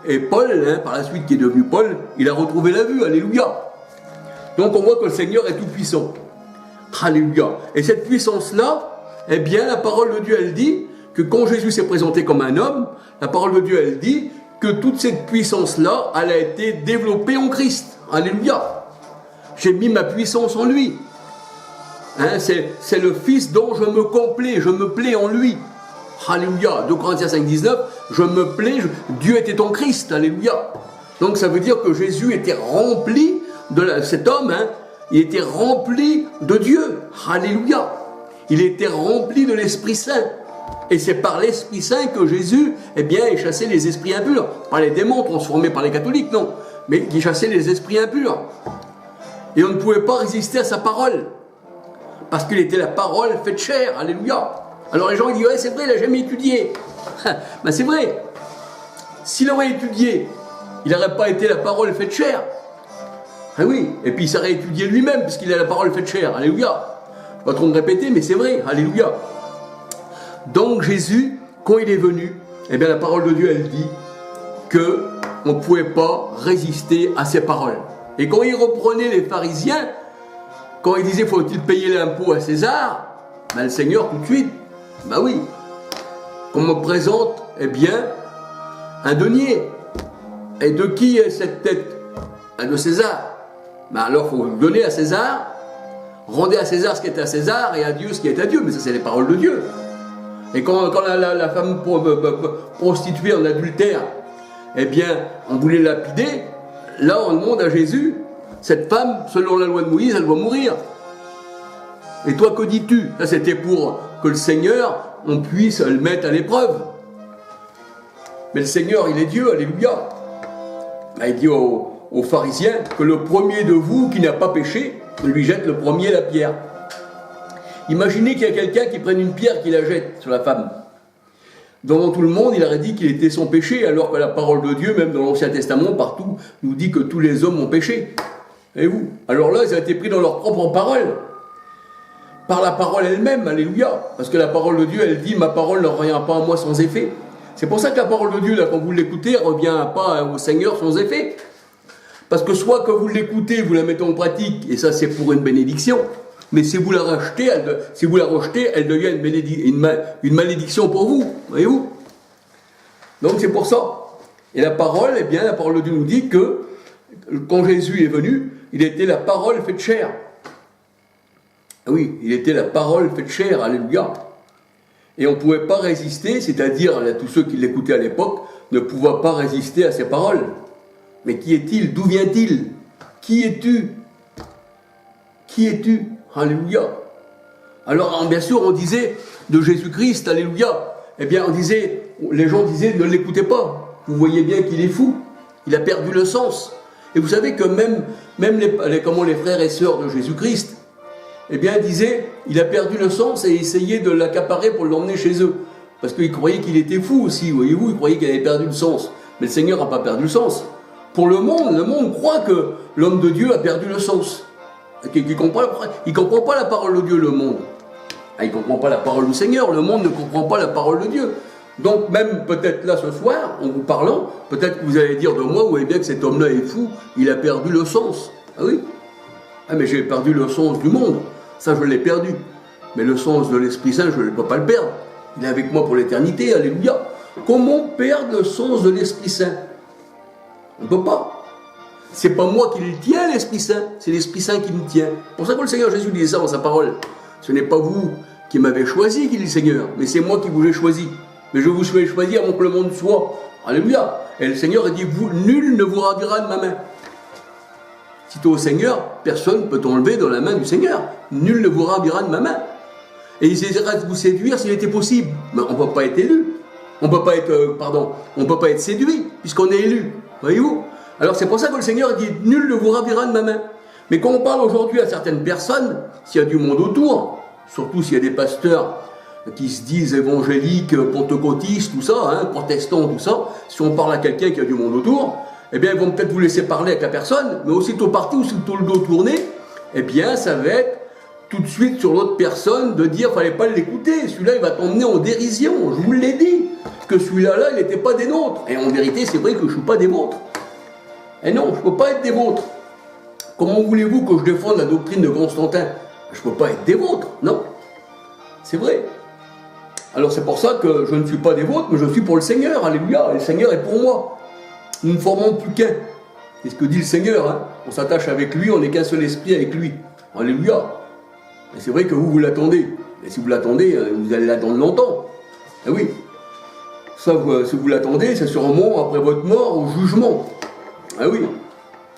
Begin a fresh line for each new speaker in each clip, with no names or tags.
Et Paul, par la suite qui est devenu Paul, il a retrouvé la vue, alléluia. Donc on voit que le Seigneur est tout puissant, alléluia. Et cette puissance-là, eh bien la parole de Dieu, elle dit que quand Jésus s'est présenté comme un homme, la parole de Dieu, elle dit que toute cette puissance-là, elle a été développée en Christ, alléluia. J'ai mis ma puissance en lui. C'est le Fils dont je me plais en lui. Alléluia. 2 Corinthiens 5, 19, je me plais, Dieu était en Christ, alléluia. Donc ça veut dire que Jésus était rempli cet homme, il était rempli de Dieu, alléluia. Il était rempli de l'Esprit Saint. Et c'est par l'Esprit Saint que Jésus, ait chassé les esprits impurs. Pas les démons transformés par les catholiques, non. Mais qui chassait les esprits impurs. Et on ne pouvait pas résister à sa parole. Parce qu'il était la parole faite chair, alléluia. Alors les gens ils disent, ouais c'est vrai, il n'a jamais étudié. Ben c'est vrai. S'il aurait étudié, il n'aurait pas été la parole faite chair. Ah oui, et puis il s'aurait étudié lui-même, puisqu'il a la parole faite chair, alléluia. Pas trop me répéter, mais c'est vrai, alléluia. Donc Jésus, quand il est venu, la parole de Dieu, elle dit qu'on ne pouvait pas résister à ses paroles. Et quand il reprenait les pharisiens, quand il disait, faut-il payer l'impôt à César, le Seigneur tout de suite, oui, qu'on me présente, un denier. Et de qui est cette tête? De César. Alors, il faut donner à César, rendez à César ce qui est à César et à Dieu ce qui est à Dieu. Mais ça, c'est les paroles de Dieu. Et quand la femme prostituée en adultère, on voulait lapider, là, on demande à Jésus, cette femme, selon la loi de Moïse, elle doit mourir. Et toi, que dis-tu? Ça, c'était pour que le Seigneur, on puisse le mettre à l'épreuve. Mais le Seigneur, il est Dieu, alléluia. Il dit aux pharisiens que le premier de vous qui n'a pas péché, lui jette le premier la pierre. Imaginez qu'il y a quelqu'un qui prenne une pierre qui la jette sur la femme. Devant tout le monde, il aurait dit qu'il était sans péché, alors que la parole de Dieu, même dans l'Ancien Testament, partout, nous dit que tous les hommes ont péché. Et vous? Alors là, ils ont été pris dans leur propre parole. Par la parole elle-même, alléluia. Parce que la parole de Dieu, elle dit, ma parole ne revient pas à moi sans effet. C'est pour ça que la parole de Dieu, là, quand vous l'écoutez, elle ne revient pas au Seigneur sans effet. Parce que soit que vous l'écoutez, vous la mettez en pratique, et ça c'est pour une bénédiction, mais si vous la rejetez, elle devient une malédiction pour vous, voyez-vous. Donc c'est pour ça. Et la parole, la parole de Dieu nous dit que quand Jésus est venu, il était la parole faite chair. Oui, il était la parole faite chair, alléluia. Et on ne pouvait pas résister, c'est-à-dire tous ceux qui l'écoutaient à l'époque ne pouvaient pas résister à ses paroles. Mais qui est-il? D'où vient-il? Qui es-tu? Qui es-tu? Alléluia. Alors, bien sûr, on disait de Jésus-Christ, alléluia. Les gens disaient, ne l'écoutez pas. Vous voyez bien qu'il est fou. Il a perdu le sens. Et vous savez que même les frères et sœurs de Jésus-Christ, disaient, il a perdu le sens et essayaient de l'accaparer pour l'emmener chez eux. Parce qu'ils croyaient qu'il était fou aussi, voyez-vous, ils croyaient qu'il avait perdu le sens. Mais le Seigneur n'a pas perdu le sens. Pour le monde croit que l'homme de Dieu a perdu le sens. Il ne comprend pas la parole de Dieu, le monde. Il ne comprend pas la parole du Seigneur, le monde ne comprend pas la parole de Dieu. Donc même peut-être là ce soir, en vous parlant, peut-être que vous allez dire de moi, vous voyez bien que cet homme-là est fou, il a perdu le sens. Ah oui? Mais j'ai perdu le sens du monde, ça je l'ai perdu. Mais le sens de l'Esprit Saint, je ne peux pas le perdre. Il est avec moi pour l'éternité, alléluia. Comment perdre le sens de l'Esprit Saint? On ne peut pas. C'est pas moi qui le tiens, l'Esprit Saint, c'est l'Esprit Saint qui me tient. C'est pour ça que le Seigneur Jésus disait ça dans sa parole. Ce n'est pas vous qui m'avez choisi, dit le Seigneur, mais c'est moi qui vous ai choisi. Mais je vous ai choisi avant que le monde soit. Alléluia. Et le Seigneur a dit, nul ne vous ravira de ma main. Si tu es au Seigneur, personne ne peut t'enlever de la main du Seigneur. Nul ne vous ravira de ma main. Et il essaiera de vous séduire s'il était possible. Mais on ne peut pas être élu. On ne peut pas être séduit, puisqu'on est élu. Voyez-vous? Alors c'est pour ça que le Seigneur dit, nul ne vous ravira de ma main. Mais quand on parle aujourd'hui à certaines personnes, s'il y a du monde autour, surtout s'il y a des pasteurs qui se disent évangéliques, pentecôtistes, tout ça, protestants, tout ça, si on parle à quelqu'un qui a du monde autour, ils vont peut-être vous laisser parler avec la personne, mais aussitôt parti, aussitôt le dos tourné, ça va être tout de suite sur l'autre personne de dire, fallait pas l'écouter, celui-là il va t'emmener en dérision, je vous l'ai dit. que celui-là, il n'était pas des nôtres. Et en vérité, c'est vrai que je ne suis pas des vôtres. Et non, je ne peux pas être des vôtres. Comment voulez-vous que je défende la doctrine de Constantin? Je ne peux pas être des vôtres, non. C'est vrai. Alors c'est pour ça que je ne suis pas des vôtres, mais je suis pour le Seigneur, alléluia, et le Seigneur est pour moi. Nous ne formons plus qu'un. C'est ce que dit le Seigneur, hein. On s'attache avec lui, on n'est qu'un seul esprit avec lui. Alléluia. Et c'est vrai que vous l'attendez. Et si vous l'attendez, vous allez l'attendre longtemps. Eh oui. Ça, si vous l'attendez, c'est sûrement après votre mort au jugement. Ah oui.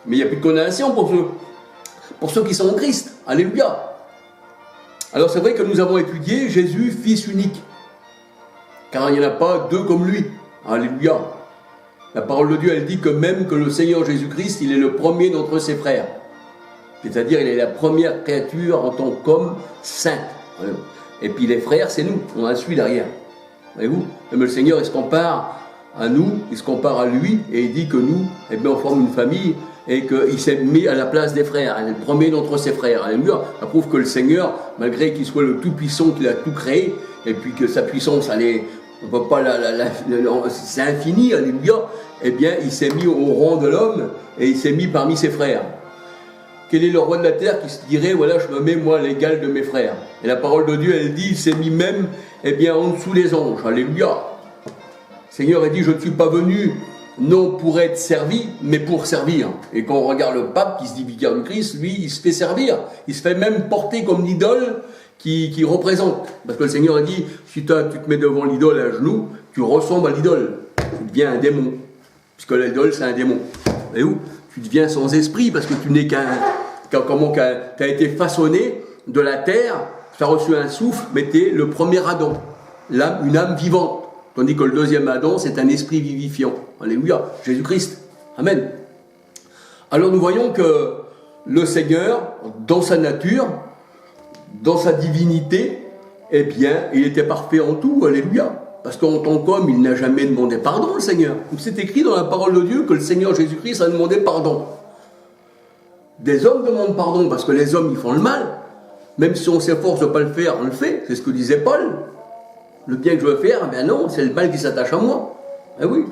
Mais il n'y a plus de condamnation pour ceux qui sont en Christ. Alléluia. Alors c'est vrai que nous avons étudié Jésus, Fils unique. Car il n'y en a pas deux comme lui. Alléluia. La parole de Dieu, elle dit que même que le Seigneur Jésus-Christ, il est le premier d'entre ses frères. C'est-à-dire, il est la première créature en tant qu'homme saint. Et puis les frères, c'est nous. On a suivi derrière. Voyez-vous? Même le Seigneur, il se compare à nous, il se compare à lui, et il dit que nous, eh bien, on forme une famille, et qu'il s'est mis à la place des frères. Il est le premier d'entre ses frères. Alléluia. Ça prouve que le Seigneur, malgré qu'il soit le Tout-Puissant, qu'il a tout créé, et puis que sa puissance, on peut pas c'est infini, alléluia, eh bien, il s'est mis au rang de l'homme, et il s'est mis parmi ses frères. Quel est le roi de la terre qui se dirait, voilà, je me mets, moi, à l'égal de mes frères? Et la parole de Dieu, elle dit, il s'est mis même, eh bien, en dessous des anges. Alléluia. Le Seigneur a dit, je ne suis pas venu, non pour être servi, mais pour servir. Et quand on regarde le pape, qui se dit vicaire du Christ, lui, il se fait servir. Il se fait même porter comme l'idole qui représente. Parce que le Seigneur a dit, si tu te mets devant l'idole à genoux, tu ressembles à l'idole. Tu deviens un démon. Puisque l'idole, c'est un démon. Et où tu deviens sans esprit, parce que tu n'es tu as été façonné de la terre, tu as reçu un souffle, mais tu es le premier Adam, une âme vivante. Tandis que le deuxième Adam, c'est un esprit vivifiant. Alléluia, Jésus-Christ. Amen. Alors nous voyons que le Seigneur, dans sa nature, dans sa divinité, eh bien, il était parfait en tout. Alléluia. Parce qu'en tant qu'homme, il n'a jamais demandé pardon, le Seigneur. C'est écrit dans la parole de Dieu que le Seigneur Jésus-Christ a demandé pardon. Des hommes demandent pardon parce que les hommes, ils font le mal. Même si on s'efforce de ne pas le faire, on le fait. C'est ce que disait Paul. Le bien que je veux faire, ben non, c'est le mal qui s'attache à moi. Eh oui.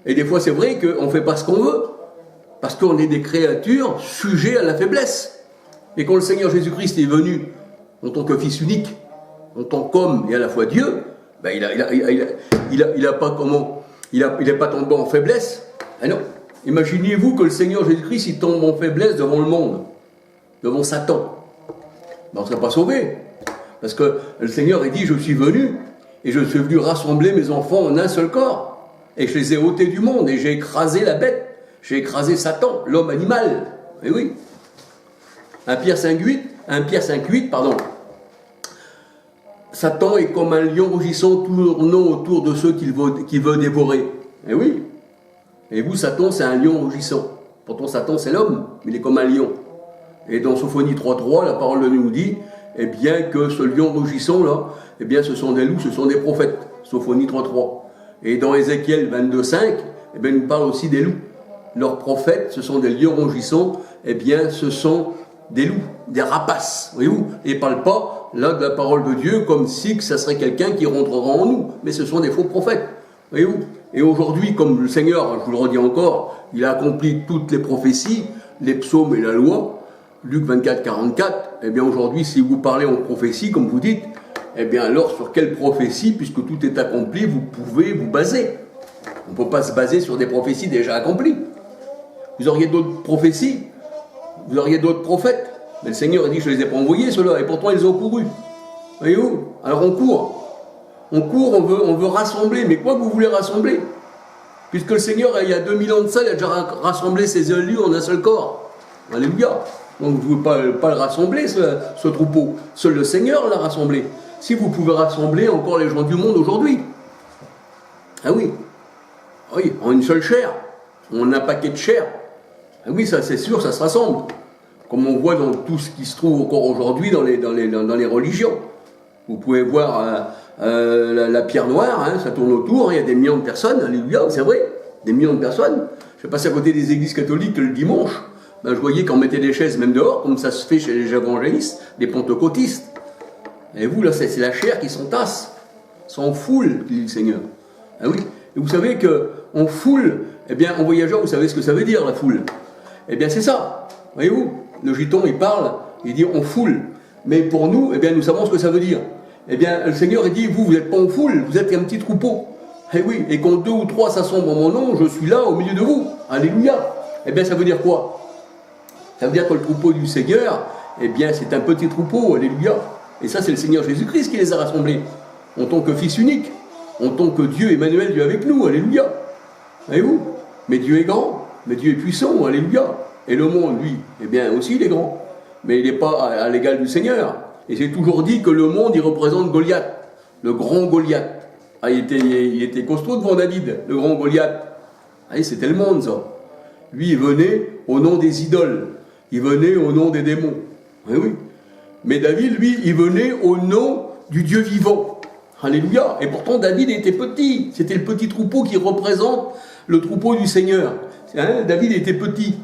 Et des fois, c'est vrai qu'on ne fait pas ce qu'on veut. Parce qu'on est des créatures sujets à la faiblesse. Et quand le Seigneur Jésus-Christ est venu en tant que Fils unique, en tant qu'homme et à la fois Dieu, ben il a pas tombé en faiblesse. Ah non. Imaginez-vous que le Seigneur Jésus-Christ il tombe en faiblesse devant le monde, devant Satan. Ben, on ne serait pas sauvé. Parce que le Seigneur a dit, je suis venu, et je suis venu rassembler mes enfants en un seul corps. Et je les ai ôtés du monde, et j'ai écrasé la bête. J'ai écrasé Satan, l'homme animal. Et oui. 1 Pierre 5,8, pardon. Satan est comme un lion rugissant tournant autour de ceux qu'il veut dévorer. Et oui. Et vous, Satan, c'est un lion rugissant. Pourtant, Satan, c'est l'homme, mais il est comme un lion. Et dans Sophonie 3.3, la parole de Dieu nous dit, eh bien, que ce lion rugissant, là, eh bien, ce sont des loups, ce sont des prophètes. Sophonie 3.3. Et dans Ézéchiel 22.5, eh bien, il nous parle aussi des loups. Leurs prophètes, ce sont des lions rugissants, eh bien, ce sont des loups, des rapaces. Voyez-vous? Et il ne parle pas, là, de la parole de Dieu, comme si que ça serait quelqu'un qui rentrera en nous. Mais ce sont des faux prophètes. Voyez-vous? Et aujourd'hui, comme le Seigneur, je vous le redis encore, il a accompli toutes les prophéties, les psaumes et la loi, Luc 24, 44, eh bien aujourd'hui, si vous parlez en prophétie, comme vous dites, eh bien alors sur quelle prophétie, puisque tout est accompli, vous pouvez vous baser? On ne peut pas se baser sur des prophéties déjà accomplies. Vous auriez d'autres prophéties, vous auriez d'autres prophètes, mais le Seigneur a dit, je ne les ai pas envoyés ceux-là, et pourtant ils ont couru. Voyez-vous? Alors on court. On court, on veut rassembler, mais quoi que vous voulez rassembler? Puisque le Seigneur, il y a 2000 ans de ça, il a déjà rassemblé ses élus en un seul corps. Alléluia. Donc vous ne pouvez pas le rassembler, ce troupeau. Seul le Seigneur l'a rassemblé. Si vous pouvez rassembler encore les gens du monde aujourd'hui. Ah oui. Oui, en une seule chair. En un paquet de chair. Ah oui, ça c'est sûr, ça se rassemble. Comme on voit dans tout ce qui se trouve encore aujourd'hui dans les religions. Vous pouvez voir la pierre noire, hein, ça tourne autour, il y a des millions de personnes, alléluia, c'est vrai, des millions de personnes. Je passais à côté des églises catholiques le dimanche, ben, je voyais qu'on mettait des chaises même dehors, comme ça se fait chez les évangélistes, les pentecôtistes. Et vous, là, c'est la chair qui s'entasse, s'en foule, dit le Seigneur. Ah oui. Et vous savez qu'en foule, eh bien, en voyageur, vous savez ce que ça veut dire, la foule. Eh bien, c'est ça. Voyez-vous, le giton, il parle, il dit en foule. Mais pour nous, eh bien, nous savons ce que ça veut dire. Eh bien, le Seigneur, il dit, vous n'êtes pas en foule, vous êtes un petit troupeau. Eh oui, et quand 2 ou 3 s'assemblent en mon nom, je suis là au milieu de vous. Alléluia. Eh bien, ça veut dire quoi? Ça veut dire que le troupeau du Seigneur, eh bien, c'est un petit troupeau, alléluia. Et ça, c'est le Seigneur Jésus-Christ qui les a rassemblés, en tant que Fils unique, en tant que Dieu Emmanuel, Dieu avec nous, alléluia. Voyez-vous? Mais Dieu est grand, mais Dieu est puissant, alléluia. Et le monde, lui, eh bien, aussi, il est grand. Mais il n'est pas à l'égal du Seigneur. Et c'est toujours dit que le monde, il représente Goliath, le grand Goliath. Ah, il était costaud devant David, le grand Goliath. Ah, c'était le monde, ça. Lui, il venait au nom des idoles. Il venait au nom des démons. Oui, oui. Mais David, lui, il venait au nom du Dieu vivant. Alléluia. Et pourtant, David était petit. C'était le petit troupeau qui représente le troupeau du Seigneur. Hein? David était petit.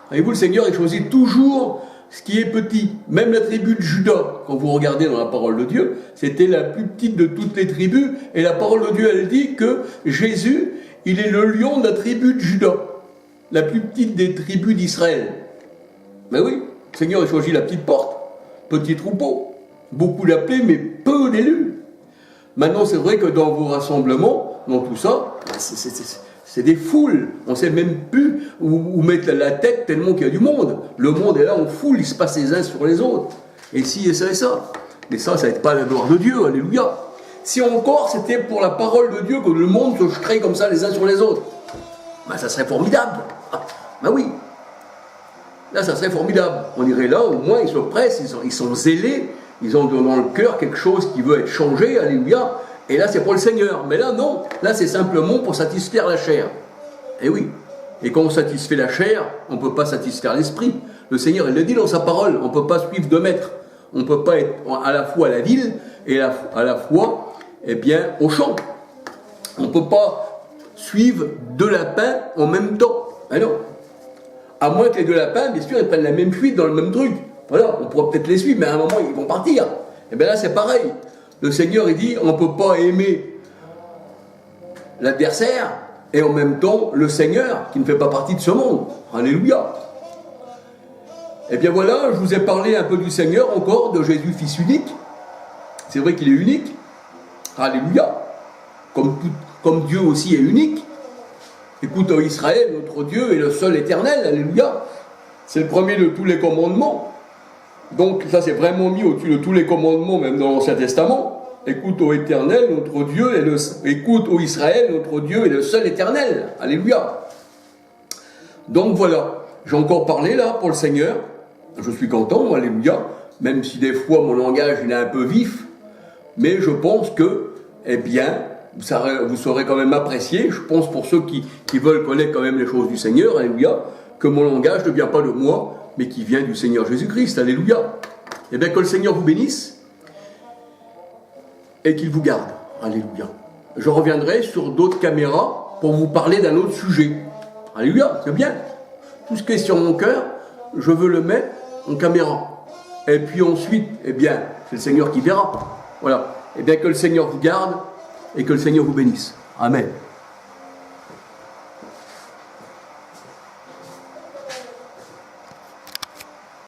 Voyez-vous, le Seigneur, il choisit toujours ce qui est petit. Même la tribu de Juda, quand vous regardez dans la parole de Dieu, c'était la plus petite de toutes les tribus. Et la parole de Dieu, elle dit que Jésus, il est le lion de la tribu de Juda. La plus petite des tribus d'Israël. Ben oui, le Seigneur a choisi la petite porte, petit troupeau, beaucoup l'appelaient, mais peu d'élus. Maintenant, c'est vrai que dans vos rassemblements, dans tout ça, c'est des foules. On ne sait même plus où mettre la tête tellement qu'il y a du monde. Le monde est là en foule, il se passe les uns sur les autres. Et si, et ça, et ça. Mais ça n'est pas la gloire de Dieu, alléluia. Si encore c'était pour la parole de Dieu que le monde se jeterait comme ça les uns sur les autres, ben ça serait formidable. Ben oui. Là, ça serait formidable. On irait là, au moins, ils se pressent, ils sont zélés, ils ont dans le cœur quelque chose qui veut être changé, alléluia. Et là, c'est pour le Seigneur. Mais là, non. Là, c'est simplement pour satisfaire la chair. Et oui. Et quand on satisfait la chair, on ne peut pas satisfaire l'esprit. Le Seigneur, il le dit dans sa parole, on ne peut pas suivre 2 maîtres. On ne peut pas être à la fois à la ville et à la fois, eh bien, au champ. On ne peut pas suivre 2 lapins en même temps. Ah non. À moins que les 2 lapins, bien sûr, ils prennent la même fuite dans le même truc. Voilà, on pourra peut-être les suivre, mais à un moment, ils vont partir. Et bien là, c'est pareil. Le Seigneur, il dit, on ne peut pas aimer l'adversaire et en même temps le Seigneur qui ne fait pas partie de ce monde. Alléluia. Et bien voilà, je vous ai parlé un peu du Seigneur encore, de Jésus, Fils unique. C'est vrai qu'il est unique. Alléluia. Comme Dieu aussi est unique. Écoute, Israël, notre Dieu est le seul éternel, alléluia. C'est le premier de tous les commandements. Donc ça c'est vraiment mis au-dessus de tous les commandements, même dans l'Ancien Testament. Écoute, ô Éternel, notre Dieu écoute, ô Israël, notre Dieu est le seul éternel, alléluia. Donc voilà, j'ai encore parlé là pour le Seigneur. Je suis content, alléluia. Même si des fois mon langage il est un peu vif, mais je pense que, eh bien, vous saurez quand même apprécier, je pense pour ceux qui veulent connaître quand même les choses du Seigneur, alléluia, que mon langage ne vient pas de moi, mais qui vient du Seigneur Jésus-Christ, alléluia. Et bien que le Seigneur vous bénisse et qu'il vous garde, alléluia. Je reviendrai sur d'autres caméras pour vous parler d'un autre sujet, alléluia, c'est bien. Tout ce qui est sur mon cœur, je veux le mettre en caméra. Et puis ensuite, eh bien, c'est le Seigneur qui verra. Voilà. Et bien que le Seigneur vous garde, et que le Seigneur vous bénisse. Amen.